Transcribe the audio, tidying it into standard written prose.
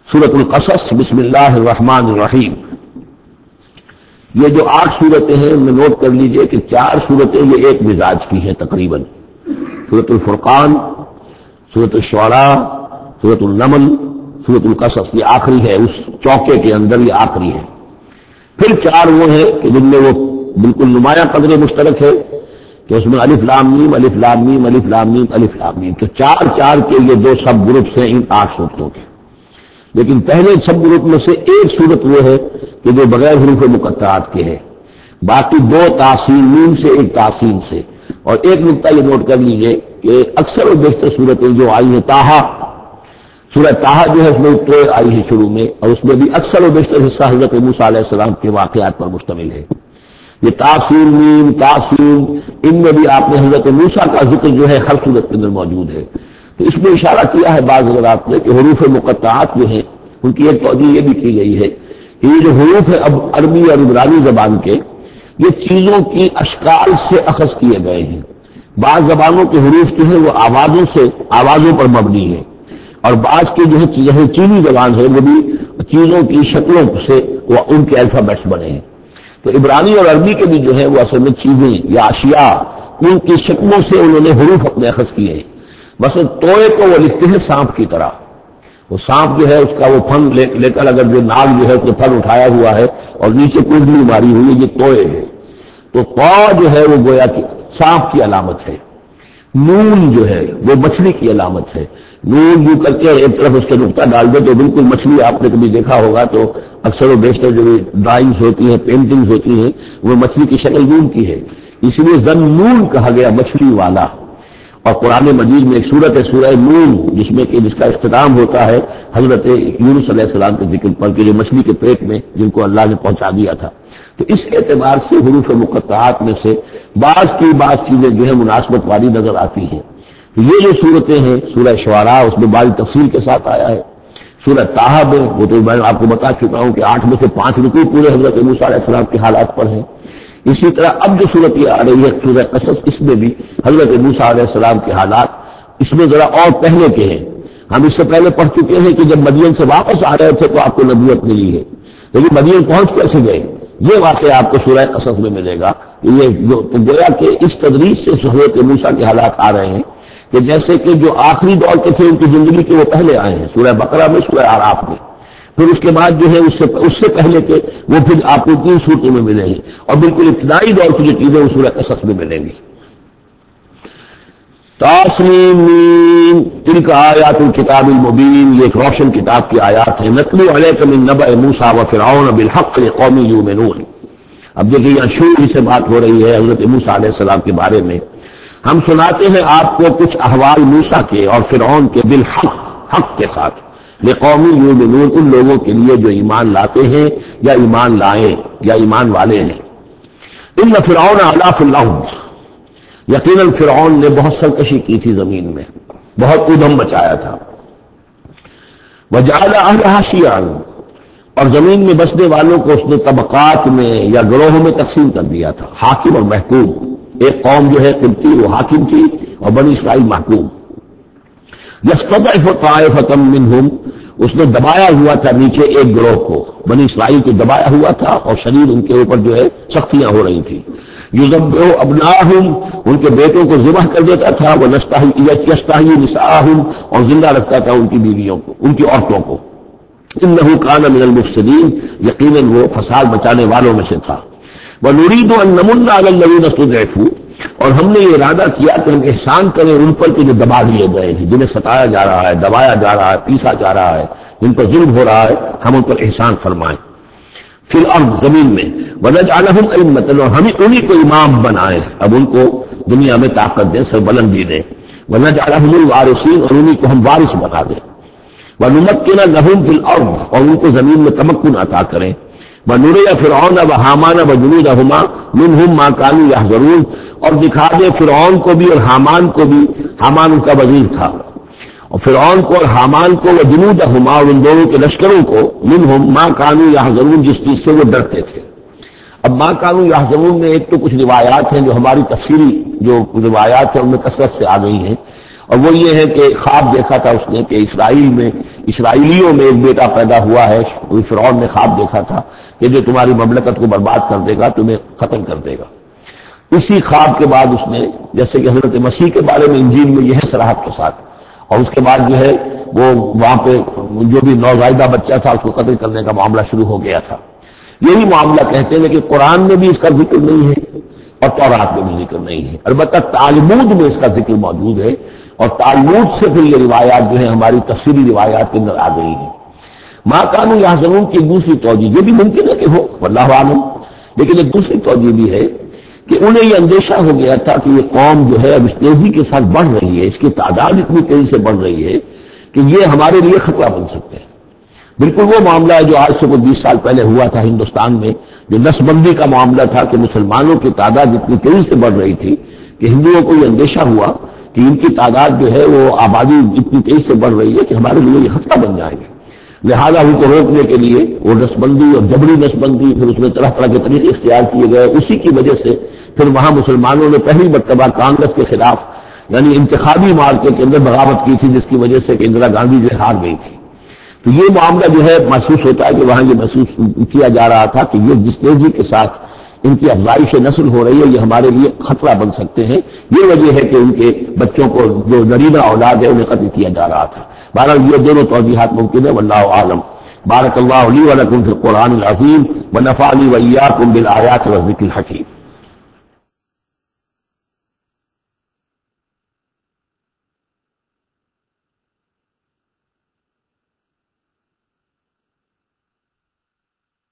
سورۃ القصص بسم اللہ الرحمن الرحیم. یہ جو 8 صورتیں ہیں ان میں نوٹ کر لیجئے کہ 4 صورتیں یہ ایک مزاج کی ہیں تقریباً. سورۃ الفرقان، سورۃ الشعراء، سورۃ النمل، سورۃ القصص یہ آخری ہے، اس چوکے کے اندر یہ آخری ہے. پھر 4 وہ ہیں کہ جن میں وہ بالکل نمایاں قدر مشترک ہے کہ اس میں الف لام میم الف لام میم الف لام میم الف لام میم، تو 4 کے یہ 2 سب گروپس ہیں ان 8 صورتوں کے. لیکن پہلے سب گروپ میں سے ایک صورت وہ ہے کہ جو بغیر حروف مقطعات کے ہے، باقی 2 تحسین میم سے، ایک تحسین سے. اور ایک نقطہ یہ نوٹ کر لیجئے کہ اکثر و بیشتر صورتیں جو آئی ہیں طٰہٰ، سورہ طٰہٰ جو ہے اس میں تو آئی ہے شروع میں، اور اس میں بھی اکثر و بیشتر حصہ حضرت موسیٰ علیہ السلام کے واقعات پر مشتمل ہے. یہ تحسین میم تحسین، ان میں بھی آپ نے حضرت موسیٰ کا ذکر جو ہے ہر صورت کے اندر موجود ہے. تو اس میں اشارہ کیا ہے بعض حضرات نے کہ حروف مقطعات جو ہیں ان کی ایک توجہ یہ بھی کی گئی ہے کہ یہ جو حروف ہیں اب عربی اور عبرانی زبان کے، یہ چیزوں کی اشکال سے اخذ کیے گئے ہیں. بعض زبانوں کے حروف جو ہیں وہ آوازوں پر مبنی ہیں، اور بعض کے جو ہے چینی زبان ہے وہ بھی چیزوں کی شکلوں سے وہ ان کے الفابیٹس بنے ہیں. تو عبرانی اور عربی کے بھی جو ہے وہ اصل میں چیزیں یا اشیاء ان کی شکلوں سے انہوں نے حروف اپنے اخذ کیے ہیں. مثلا توئے کو وہ لکھتے ہیں سانپ کی طرح. وہ سانپ جو ہے اس کا وہ پھن لے کر اگر جو ناگ جو ہے اس نے پھن اٹھایا ہوا ہے اور نیچے کنڈلی ماری ہوئی ہے، یہ توئے ہے. تو قا جو ہے وہ گویا کہ سانپ کی علامت ہے. نون جو ہے وہ مچھلی کی علامت ہے. نون یوں کر کے ایک طرف اس کے نقطہ ڈال دے تو بالکل مچھلی، آپ نے کبھی دیکھا ہوگا تو اکثر و بیشتر جو ڈرائنگز ہوتی ہیں، پینٹنگز ہوتی ہیں، وہ مچھلی کی شکل نون کی ہے، اس لیے ذنون کہا گیا، مچھلی والا. اور قرآن مجید میں ایک سورت ہے سورہ نون جس کا اختتام ہوتا ہے حضرت یونس علیہ السلام کے ذکر پر کہ جو مچھلی کے پیٹ میں جن کو اللہ نے پہنچا دیا تھا. تو اس اعتبار سے حروف مقطعات میں سے بعض چیزیں جو ہے مناسبت والی نظر آتی ہیں. یہ جو صورتیں ہیں سورہ شعراء اس میں بڑی تفصیل کے ساتھ آیا ہے. سورہ طٰہٰ میں وہ تو میں آپ کو بتا چکا ہوں کہ 8 میں سے 5 رکوع پورے حضرت موسیٰ علیہ السلام کے حالات پر ہیں. اسی طرح اب جو صورت یہ آ رہی ہے سورہ قصص، اس میں بھی حضرت موسیٰ علیہ السلام کے حالات اس میں ذرا اور پہلے کے ہیں. ہم اس سے پہلے پڑھ چکے ہیں کہ جب مدین سے واپس آ رہے تھے تو آپ کو نبوت ملی ہے، لیکن مدین پہنچ کیسے گئے یہ واقعہ آپ کو سورہ قصص میں ملے گا. یہ جو گویا کہ اس تدریج سے حضرت موسیٰ کے حالات آ رہے ہیں کہ جیسے کہ جو آخری دور کے تھے ان کی زندگی کے وہ پہلے آئے ہیں سورہ بقرہ میں، سورہ اعراف میں. پھر اس کے بعد جو ہے اس سے پہلے کے وہ پھر آپ کو 3 صورتوں میں ملیں گے، اور بالکل ابتدائی دور کی جو چیزیں وہ سورہ قصص میں ملیں گی. تاسمیم میم تلک آیات الکتاب المبین، یہ ایک روشن کتاب کی آیات ہیں. نتلو علیک من نبأ موسیٰ وفرعون بالحق لقوم یؤمنون. اب دیکھیے یہاں شروع ہی سے بات ہو رہی ہے حضرت موسیٰ علیہ السلام کے بارے میں. ہم سناتے ہیں آپ کو کچھ احوال موسیٰ کے اور فرعون کے بالحق، حق کے ساتھ، لقوم یؤمنون، ان لوگوں کے لیے جو ایمان لاتے ہیں یا ایمان لائیں یا ایمان والے ہیں. ان فرعون علا فی الارض، یقیناً فرعون نے بہت سرکشی کی تھی زمین میں، بہت ادھم مچایا تھا. وجعل اہلہا شیعا، اور زمین میں بسنے والوں کو اس نے طبقات میں یا گروہوں میں تقسیم کر دیا تھا. حاکم اور محکوم، ایک قوم جو ہے قبطی وہ حاکم تھی اور بنی اسرائیل محکوم. یستضعف طائفۃ منہم، اس نے دبایا ہوا تھا نیچے ایک گروہ کو، بنی اسرائیل کو دبایا ہوا تھا اور شدید ان کے اوپر جو ہے سختیاں ہو رہی تھی. یذبح ابناہم، ان کے بیٹوں کو ذبح کر دیتا تھا. یستحیی نساءہم، اور زندہ رکھتا تھا ان کی بیویوں کو، ان کی عورتوں کو. انہ کان من المفسدین، یقیناً وہ فساد مچانے والوں میں سے تھا. ونرید ان نمن علی الذین استضعفوا، اور ہم نے یہ ارادہ کیا کہ ہم احسان کریں ان پر کہ جو دبا دیے گئے ہیں، جنہیں ستایا جا رہا ہے، دبایا جا رہا ہے، پیسا جا رہا ہے، جن پر ظلم ہو رہا ہے، ہم ان پر احسان فرمائیں. فی الارض، زمین میں. ونجعلہم ائمۃ، اور ہم انہی کو امام بنائیں، اب ان کو دنیا میں طاقت دیں، سربلندی دیں. ونجعلہم الوارثین، اور انہی کو ہم وارث بنا دیں. ونمکن لہم فی الارض، اور ان کو زمین میں تمکن عطا کریں. وَنُرِيَ فِرْعَوْنَ وَحَامَانَ وَجُنُودَهُمَا مِنْهُمْ مَا كَانُوا يَحْذَرُونَ، اور دکھا دے فرعون کو بھی اور حامان کو بھی، حامان ان کا وزیر تھا، اور فرعون کو اور حامان کو، وَجُنُودَهُمَا، اور ان دونوں کے لشکروں کو، مِنْهُمْ مَا كَانُوا يَحْذَرُونَ، جس چیز سے وہ ڈرتے تھے. اب مَا كَانُوا يَحْذَرُونَ میں ایک تو کچھ روایات ہیں جو ہماری تفصیلی جو روایات ہیں ان میں کثرت سے آ گئی ہیں، اور وہ یہ ہے کہ خواب دیکھا تھا اس نے کہ اسرائیل میں اسرائیلیوں میں ایک بیٹا پیدا ہوا ہے، فرعون نے خواب دیکھا تھا کہ جو تمہاری مملکت کو برباد کر دے گا، تمہیں ختم کر دے گا۔ اسی خواب کے بعد اس نے، جیسے کہ حضرت مسیح کے بارے میں انجیل میں یہ ہے صراحت کے ساتھ، اور اس کے بعد جو ہے وہ وہاں پہ جو بھی نوزائیدہ بچہ تھا اس کو قتل کرنے کا معاملہ شروع ہو گیا تھا۔ یہی معاملہ کہتے ہیں کہ قرآن میں بھی اس کا ذکر نہیں ہے اور تورات میں بھی ذکر نہیں ہے، البتہ تالمود میں اس کا ذکر موجود ہے، اور تالمود سے پھر یہ روایات جو ہے ہماری تفسیری روایات کے اندر آ گئی ہیں۔ ما کانوا یحزنون کی دوسری توجہ یہ بھی ممکن ہے کہ ہو، واللہ عالم، لیکن ایک دوسری توجہ بھی ہے کہ انہیں یہ اندیشہ ہو گیا تھا کہ یہ قوم جو ہے اب اس تیزی کے ساتھ بڑھ رہی ہے، اس کی تعداد اتنی تیزی سے بڑھ رہی ہے کہ یہ ہمارے لیے خطرہ بن سکتے ہیں۔ بالکل وہ معاملہ ہے جو آج سے کوئی 20 سال پہلے ہوا تھا ہندوستان میں، جو نسل بندی کا معاملہ تھا کہ مسلمانوں کی تعداد اتنی تیزی سے بڑھ رہی تھی کہ ہندوؤں کو یہ اندیشہ ہوا کہ ان کی تعداد جو ہے وہ آبادی اتنی تیزی سے بڑھ رہی ہے کہ ہمارے لیے یہ خطرہ بن جائیں گے، لہذا ان کو روکنے کے لیے وہ نسل بندی اور جبری نسل بندی، پھر اس میں طرح طرح کے طریقے اختیار کیے گئے۔ اسی کی وجہ سے پھر وہاں مسلمانوں نے پہلی مرتبہ کانگریس کے خلاف یعنی انتخابی مارکے کے اندر بغاوت کی تھی، جس کی وجہ سے کہ اندرا گاندھی جو ہے ہار گئی تھی۔ تو یہ معاملہ جو ہے محسوس ہوتا ہے کہ وہاں یہ محسوس کیا جا رہا تھا کہ یہ جس تیزی کے ساتھ ان کی افزائش نسل ہو رہی ہے یہ ہمارے لیے خطرہ بن سکتے ہیں۔ یہ وجہ ہے کہ ان کے بچوں کو جو نرینہ اولاد ہے انہیں قتل کیا جا رہا تھا۔ بہرحال یہ دونوں توجیحات ممکن ہے، واللہ عالم۔ بارک اللہ لی ولکم فی القرآن العظیم ونفعنی وإیاکم بالآیات والذکر الحکیم۔